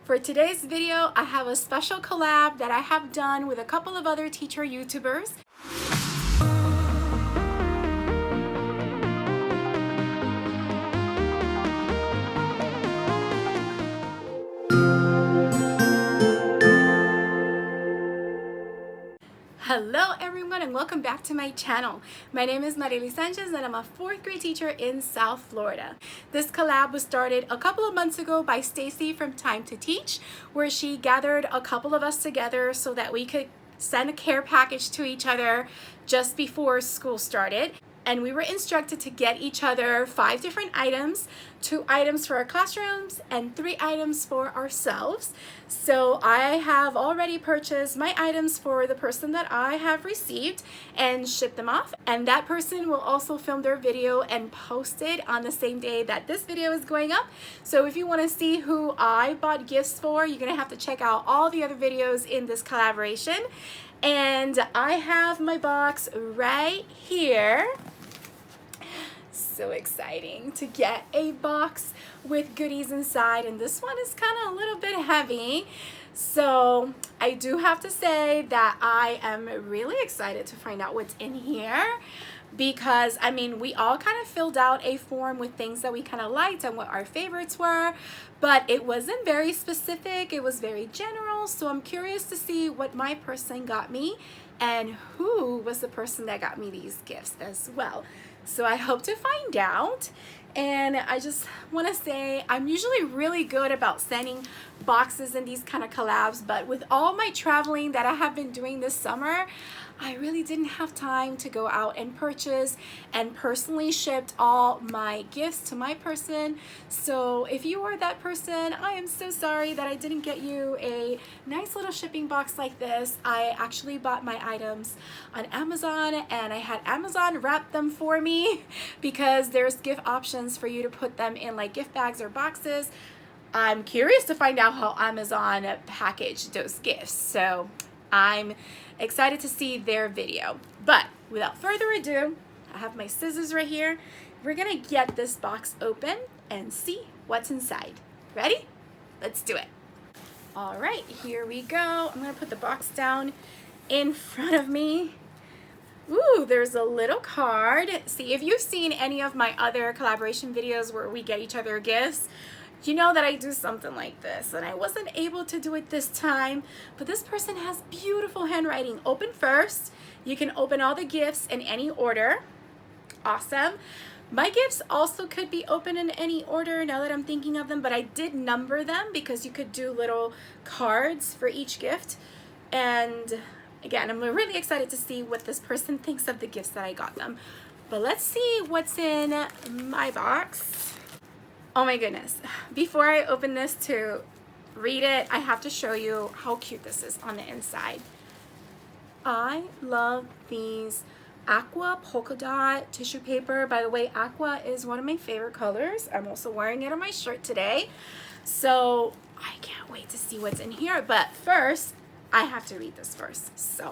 For today's video, I have a special collab that I have done with a couple of other teacher YouTubers. Hello everyone and welcome back to my channel. My name is Sanchez and I'm a 4th grade teacher in South Florida. This collab was started a couple of months ago by Stacy from TimeToTeach, where she gathered a couple of us together so that we could send a care package to each other just before school started. And we were instructed to get each other 5 different items, 2 items for our classrooms and 3 items for ourselves. So I have already purchased my items for the person that I have received and shipped them off. And that person will also film their video and post it on the same day that this video is going up. So if you want to see who I bought gifts for, you're going to have to check out all the other videos in this collaboration. And I have my box right here. So exciting to get a box with goodies inside, and this one is kind of a little bit heavy. So I do have to say that I am really excited to find out what's in here, because I mean, we all kind of filled out a form with things that we kind of liked and what our favorites were, but it wasn't very specific. It was very general. So I'm curious to see what my person got me and who was the person that got me these gifts as well. So I hope to find out. And I just want to say I'm usually really good about sending boxes in these kind of collabs, but with all my traveling that I have been doing this summer, I really didn't have time to go out and purchase and personally shipped all my gifts to my person. So if you are that person, I am so sorry that I didn't get you a nice little shipping box like this. I actually bought my items on Amazon and I had Amazon wrap them for me because there's gift options for you to put them in like gift bags or boxes. I'm curious to find out how Amazon packaged those gifts. So I'm excited to see their video. But without further ado, I have my scissors right here. We're gonna get this box open and see what's inside. Ready? Let's do it. All right, here we go. I'm gonna put the box down in front of me. Ooh, there's a little card. See, if you've seen any of my other collaboration videos where we get each other gifts, you know that I do something like this, and I wasn't able to do it this time, but this person has beautiful handwriting. Open first. You can open all the gifts in any order. Awesome. My gifts also could be open in any order now that I'm thinking of them, but I did number them because you could do little cards for each gift. And again, I'm really excited to see what this person thinks of the gifts that I got them. But let's see what's in my box. Oh my goodness. Before I open this to read it, I have to show you how cute this is on the inside. I love these aqua polka dot tissue paper. By the way, aqua is one of my favorite colors. I'm also wearing it on my shirt today. So I can't wait to see what's in here. But first, I have to read this first. So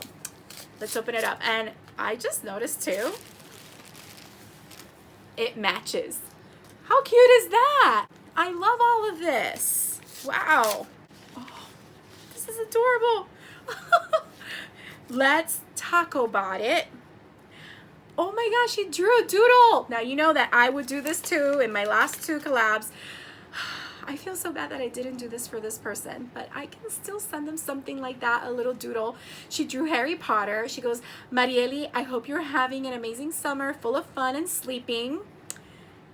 let's open it up. And I just noticed too, it matches. How cute is that? I love all of this. Wow. Oh, this is adorable. Let's taco bot it. Oh my gosh, he drew a doodle. Now you know that I would do this too in my last 2 collabs. I feel so bad that I didn't do this for this person, but I can still send them something like that, a little doodle. She drew Harry Potter. She goes, Marieli, I hope you're having an amazing summer full of fun and sleeping.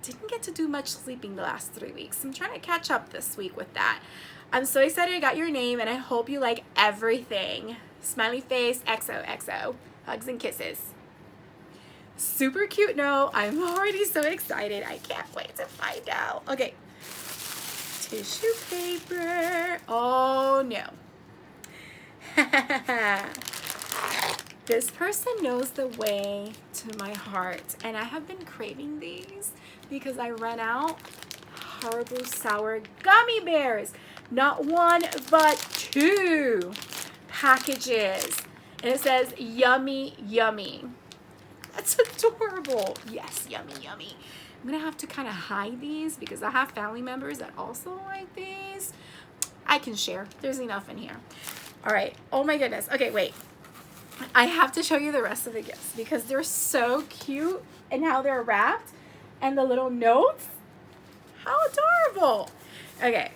Didn't get to do much sleeping the last 3 weeks. I'm trying to catch up this week with that. I'm so excited I got your name and I hope you like everything. Smiley face, XOXO. Hugs and kisses. Super cute note. I'm already so excited. I can't wait to find out. Okay. Tissue paper. Oh no. This person knows the way to my heart, and I have been craving these because I ran out. Horrible sour gummy bears. Not 1, but 2 packages. And it says yummy, yummy. That's adorable. Yes, yummy, yummy. I'm gonna have to kind of hide these because I have family members that also like these. I can share. There's enough in here. All right. Oh my goodness. Okay, wait. I have to show you the rest of the gifts because they're so cute and how they're wrapped and the little notes. How adorable. Okay.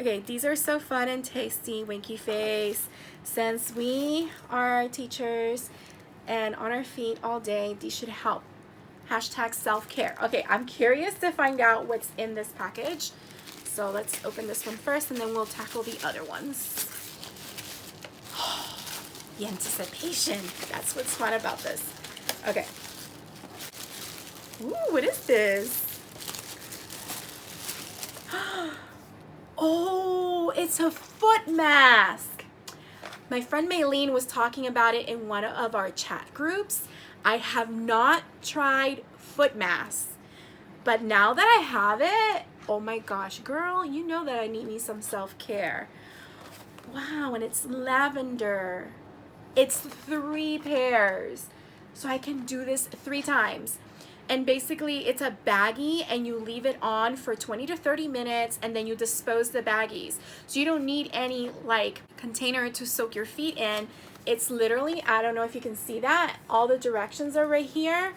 Okay, these are so fun and tasty. Winky face. Since we are teachers and on our feet all day, these should help. Hashtag self-care. Okay, I'm curious to find out what's in this package. So let's open this one first and then we'll tackle the other ones. The anticipation. That's what's fun about this. Okay. Ooh, what is this? Oh, it's a foot mask. My friend Maylene was talking about it in one of our chat groups. I have not tried foot masks, but now that I have it, oh my gosh, girl, you know that I need me some self-care. Wow, and it's lavender. It's 3 pairs, so I can do this 3 times. And basically it's a baggie and you leave it on for 20 to 30 minutes and then you dispose the baggies. So you don't need any like container to soak your feet in. It's literally, I don't know if you can see that, all the directions are right here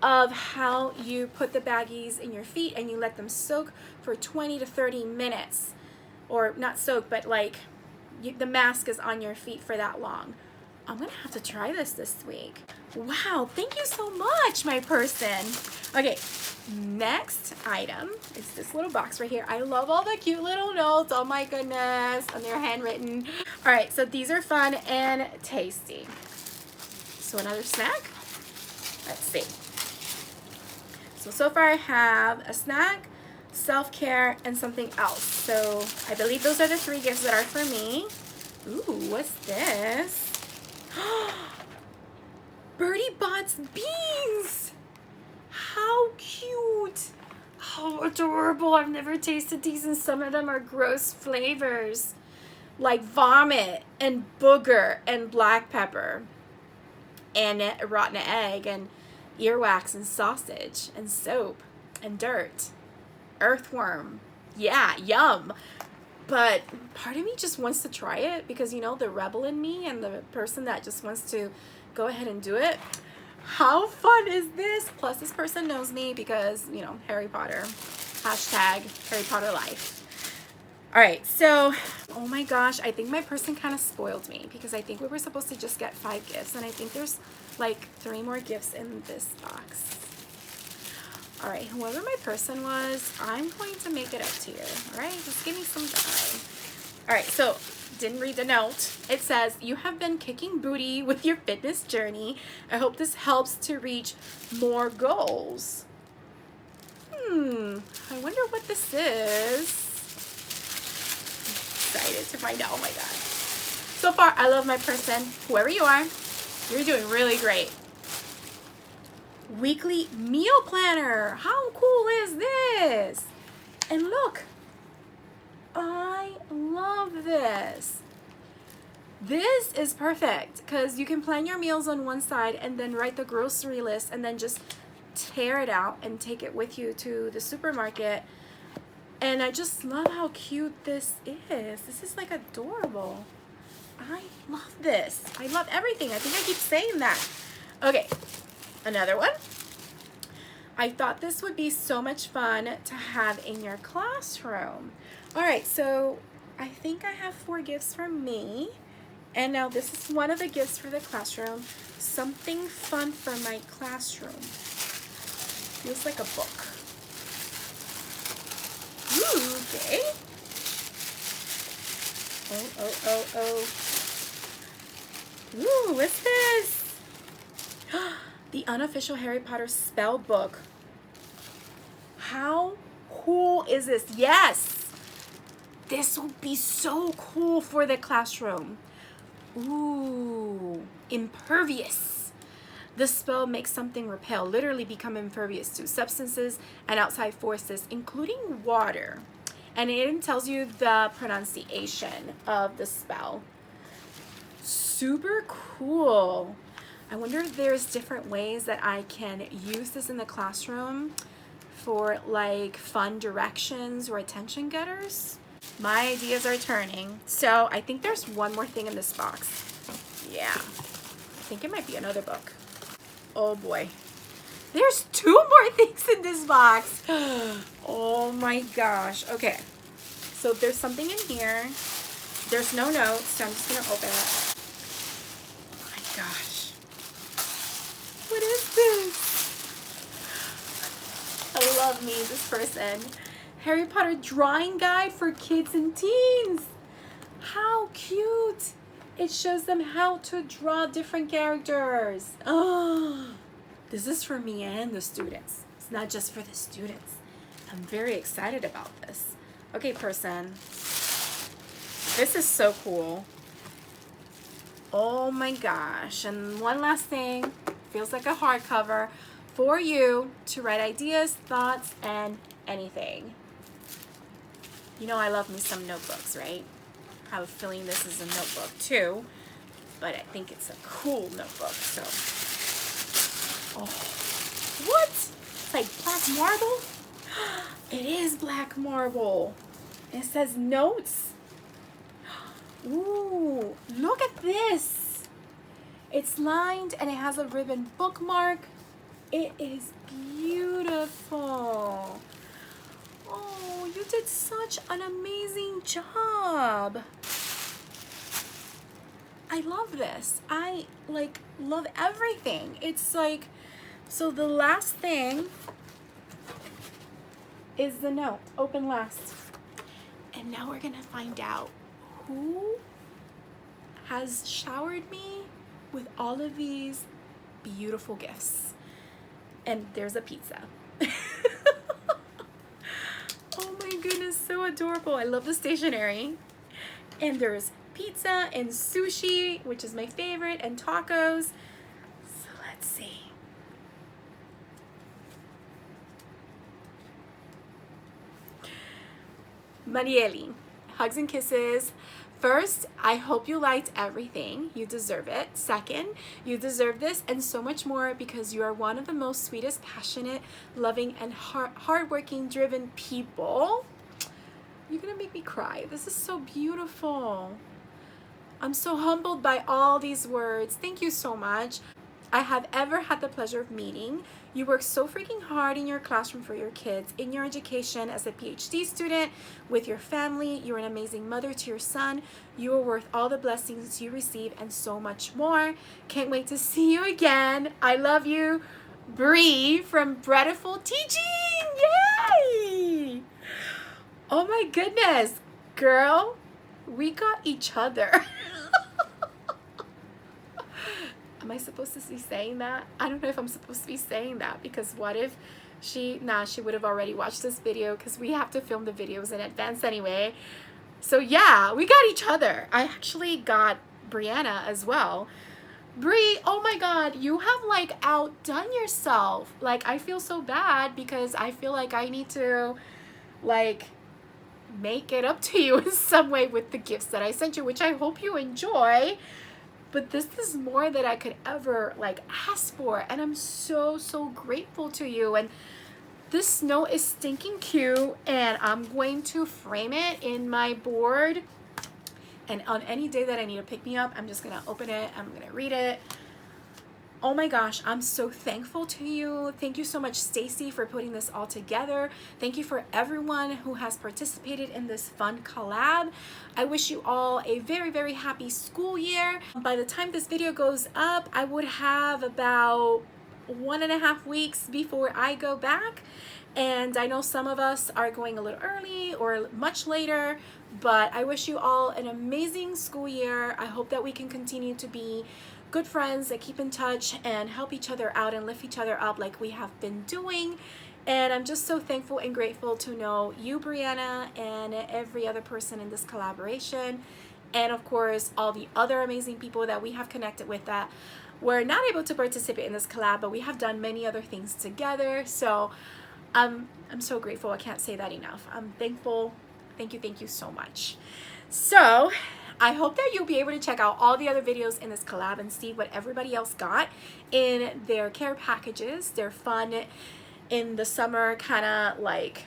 of how you put the baggies in your feet and you let them soak for 20 to 30 minutes. Or not soak, but like the mask is on your feet for that long. I'm gonna have to try this week. Wow, thank you so much, my person. Okay, next item is this little box right here. I love all the cute little notes. Oh my goodness, and they're handwritten. All right, so these are fun and tasty. So another snack. Let's see. So far I have a snack, self-care, and something else. So I believe those are the 3 gifts that are for me. Ooh, what's this? Birdie Bot's beans. How cute. How adorable. I've never tasted these and some of them are gross flavors like vomit and booger and black pepper and rotten egg and earwax and sausage and soap and dirt. Earthworm. Yeah, yum. But part of me just wants to try it because, you know, the rebel in me and the person that just wants to go ahead and do it. How fun is this? Plus, this person knows me because, you know, Harry Potter. Hashtag Harry Potter life. All right, so, oh my gosh, I think my person kind of spoiled me because I think we were supposed to just get 5 gifts and I think there's like 3 more gifts in this box. All right, whoever my person was, I'm going to make it up to you. All right, just give me some time. All right, so didn't read the note. It says, you have been kicking booty with your fitness journey. I hope this helps to reach more goals. I wonder what this is. I'm excited to find out. Oh my God. So far, I love my person. Whoever you are, you're doing really great. Weekly meal planner. How cool is this? And look, I love this. This is perfect because you can plan your meals on one side and then write the grocery list and then just tear it out and take it with you to the supermarket. And I just love how cute this is. This is like adorable. I love this. I love everything. I think I keep saying that. Okay. Another one. I thought this would be so much fun to have in your classroom. All right, so I think I have 4 gifts from me. And now this is one of the gifts for the classroom. Something fun for my classroom. Feels like a book. Ooh, okay. Oh. Ooh, what's this? The unofficial Harry Potter spell book. How cool is this? Yes! This will be so cool for the classroom. Ooh, impervious. This spell makes something repel, literally become impervious to substances and outside forces, including water. And it even tells you the pronunciation of the spell. Super cool. I wonder if there's different ways that I can use this in the classroom for like fun directions or attention getters. My ideas are turning. So I think there's one more thing in this box. Yeah, I think it might be another book. Oh boy. There's 2 more things in this box. Oh my gosh. Okay. So there's something in here. There's no notes, so I'm just gonna open it. Oh my gosh. What is this? I love me, this person. Harry Potter drawing guide for kids and teens. How cute. It shows them how to draw different characters. Oh, this is for me and the students. It's not just for the students. I'm very excited about this. Okay, person. This is so cool. Oh my gosh. And one last thing. Feels like a hardcover for you to write ideas, thoughts, and anything. You know I love me some notebooks, right? I have a feeling this is a notebook too, but I think it's a cool notebook, so. Oh, what? It's like black marble? It is black marble. It says notes. Ooh, look at this. It's lined and it has a ribbon bookmark. It is beautiful. Oh, you did such an amazing job. I love this. I like love everything. It's like, so the last thing is the note, open last. And now we're gonna find out who has showered me with all of these beautiful gifts. And there's a pizza. Oh my goodness, so adorable. I love the stationery. And there's pizza and sushi, which is my favorite, and tacos. So let's see. Marieli, hugs and kisses. First, I hope you liked everything. You deserve it. Second, you deserve this and so much more because you are one of the most sweetest, passionate, loving, and hardworking, driven people. You're gonna make me cry. This is so beautiful. I'm so humbled by all these words. Thank you so much. I have ever had the pleasure of meeting. You work so freaking hard in your classroom for your kids, in your education as a PhD student, with your family. You're an amazing mother to your son. You are worth all the blessings you receive and so much more. Can't wait to see you again. I love you. Bree from Breanna Teaching. Yay! Oh my goodness, girl, we got each other. Am I supposed to be saying that? I don't know if I'm supposed to be saying that because what if she would have already watched this video because we have to film the videos in advance anyway. So yeah, we got each other. I actually got Breanna as well. Bree, oh my God, you have like outdone yourself. Like I feel so bad because I feel like I need to like make it up to you in some way with the gifts that I sent you, which I hope you enjoy. But this is more than I could ever like ask for, and I'm so grateful to you. And this note is stinking cute, and I'm going to frame it in my board, and on any day that I need to pick me up, I'm just gonna open it, I'm gonna read it. Oh my gosh, I'm so thankful to you. Thank you so much, Stacy, for putting this all together. Thank you for everyone who has participated in this fun collab. I wish you all a very happy school year. By the time this video goes up, I would have about 1.5 weeks before I go back. And I know some of us are going a little early or much later, but I wish you all an amazing school year. I hope that we can continue to be good friends that keep in touch and help each other out and lift each other up like we have been doing. And I'm just so thankful and grateful to know you, Breanna, and every other person in this collaboration. And of course, all the other amazing people that we have connected with that were not able to participate in this collab, but we have done many other things together. So I'm so grateful. I can't say that enough. I'm thankful. Thank you so much. So I hope that you'll be able to check out all the other videos in this collab and see what everybody else got in their care packages. They're fun in the summer kind of like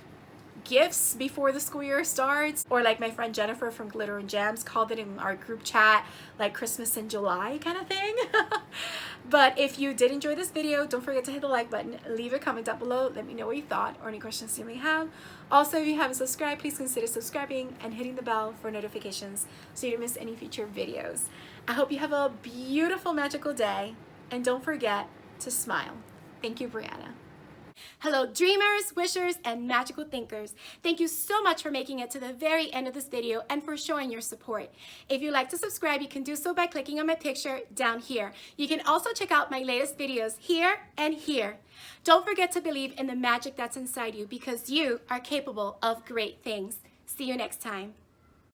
gifts before the school year starts, or like my friend Jennifer from GlitterandJams called it in our group chat, like Christmas in July kind of thing. But if you did enjoy this video, don't forget to hit the like button, leave a comment down below, let me know what you thought or any questions you may have. Also, if you haven't subscribed, please consider subscribing and hitting the bell for notifications so you don't miss any future videos. I hope you have a beautiful, magical day, and don't forget to smile. Thank you, Breanna. Hello, dreamers, wishers, and magical thinkers. Thank you so much for making it to the very end of this video and for showing your support. If you'd like to subscribe, you can do so by clicking on my picture down here. You can also check out my latest videos here and here. Don't forget to believe in the magic that's inside you, because you are capable of great things. See you next time.